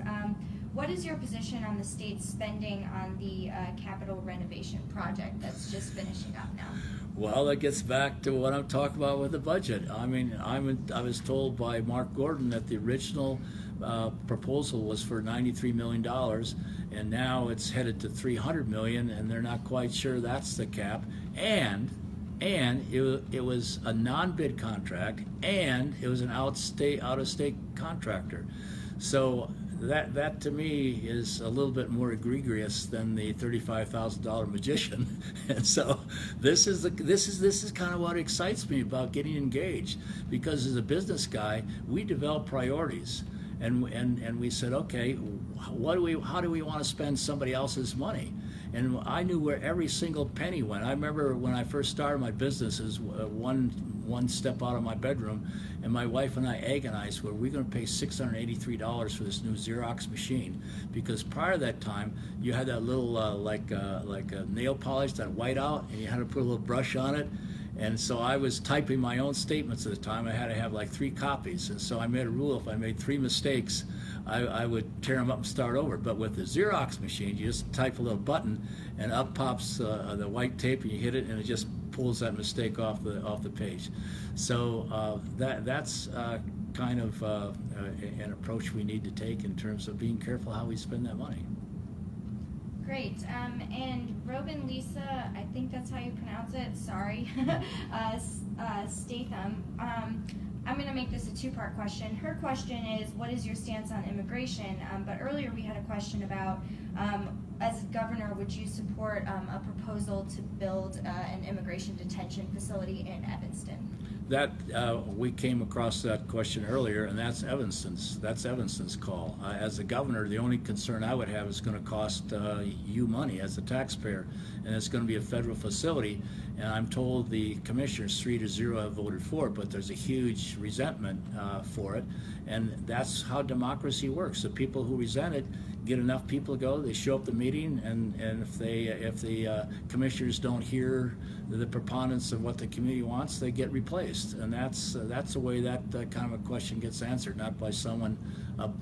what is your position on the state's spending on the Capitol renovation project that's just finishing up now? Well, that gets back to what I'm talking about with the budget. I mean, I was told by Mark Gordon that the original proposal was for $93 million, and now it's headed to $300 million, and they're not quite sure that's the cap. And it was a non-bid contract, and it was an out-of-state contractor. So that to me is a little bit more egregious than the $35,000 magician. And so this is kind of what excites me about getting engaged, because as a business guy, we develop priorities, and we said, okay, how do we want to spend somebody else's money? And I knew where every single penny went. I remember when I first started my business, as one step out of my bedroom, and my wife and I agonized, were we going to pay $683 for this new Xerox machine? Because prior to that time, you had that little like a nail polish, that whiteout, and you had to put a little brush on it. And so I was typing my own statements at the time. I had to have like 3 copies, and so I made a rule: if I made 3 mistakes, I would tear them up and start over. But with the Xerox machine, you just type a little button, and up pops the white tape, and you hit it, and it just pulls that mistake off the page. So that's kind of an approach we need to take in terms of being careful how we spend that money. Great. And Robin Lisa, I think that's how you pronounce it. Sorry, Statham. I'm going to make this a 2-part question. Her question is, what is your stance on immigration? But earlier we had a question about, as governor, would you support a proposal to build an immigration detention facility in Evanston? That we came across that question earlier, and that's Evanston's call. As the governor, the only concern I would have is going to cost you money as a taxpayer, and it's going to be a federal facility. And I'm told the commissioners 3-0 have voted for it, but there's a huge resentment for it, and that's how democracy works. The people who resent it get enough people to go, they show up the meeting, and if the commissioners don't hear the preponderance of what the community wants, they get replaced. And that's the way that kind of a question gets answered, not by someone up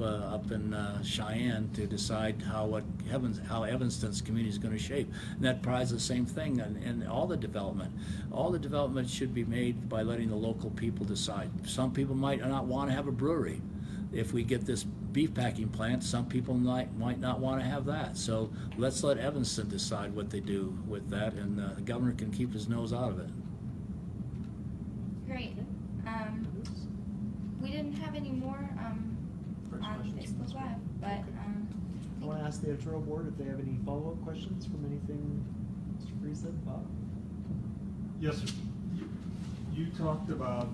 in Cheyenne to decide how Evanston's community is going to shape. And that applies the same thing in all the development. All the development should be made by letting the local people decide. Some people might not want to have a brewery. If we get this beef packing plant, some people might not want to have that. So let's let Evanston decide what they do with that, and the governor can keep his nose out of it. Great. We didn't have any more on Facebook Live, but I want to ask the editorial board if they have any follow-up questions from anything Mr. Free said. Bob? Yes, sir. You talked about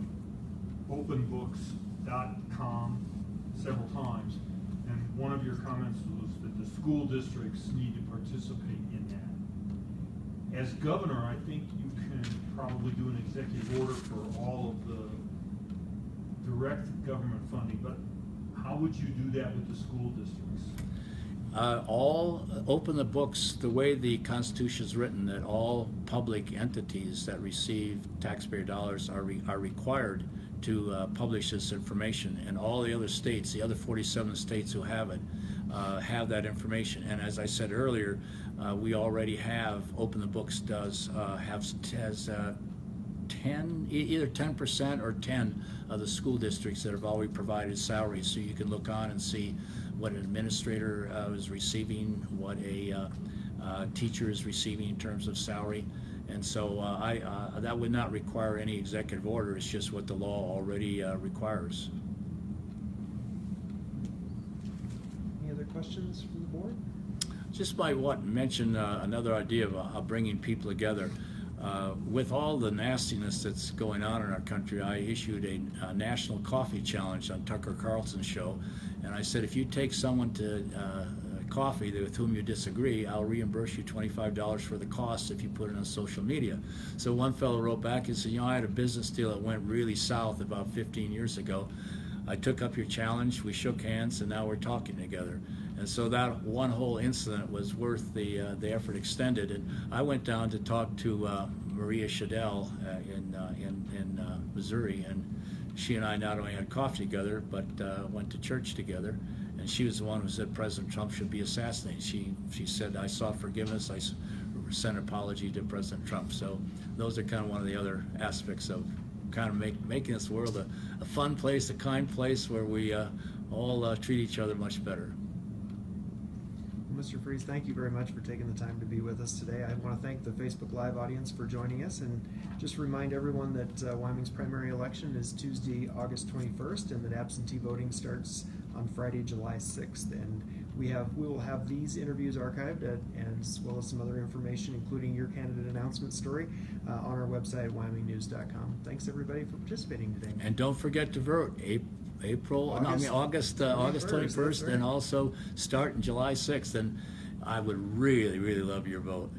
openbooks.com several times, and one of your comments was that the school districts need to participate in that. As governor, I think you can probably do an executive order for all of the direct government funding, but how would you do that with the school districts? All open the books the way the Constitution is written, that all public entities that receive taxpayer dollars are required to publish this information, and all the other states, the other 47 states who have it, have that information. And as I said earlier, we already have, Open the Books has 10, either 10% or 10 of the school districts that have already provided salaries, so you can look on and see what an administrator is receiving, what a teacher is receiving in terms of salary. And so that would not require any executive order. It's just what the law already requires. Any other questions from the board? Just might want to mention another idea of bringing people together. With all the nastiness that's going on in our country, I issued a national coffee challenge on Tucker Carlson's show, and I said if you take someone to coffee with whom you disagree, I'll reimburse you $25 for the cost if you put it on social media. So one fellow wrote back and said, I had a business deal that went really south about 15 years ago. I took up your challenge, we shook hands, and now we're talking together. And so that one whole incident was worth the effort extended. And I went down to talk to Maria Shadell in Missouri, and she and I not only had coffee together, but went to church together. And she was the one who said President Trump should be assassinated. She said, I sought forgiveness, I sent an apology to President Trump. So those are kind of one of the other aspects of kind of making this world a fun place, a kind place where we all treat each other much better. Mr. Freeze, thank you very much for taking the time to be with us today. I want to thank the Facebook Live audience for joining us, and just remind everyone that Wyoming's primary election is Tuesday, August 21st, and that absentee voting starts on Friday, July 6th. And we will have these interviews archived as well as some other information, including your candidate announcement story, on our website at wyomingnews.com. Thanks everybody for participating today. And don't forget to vote August 21st, right. and also start on July 6th. And I would really, really love your vote.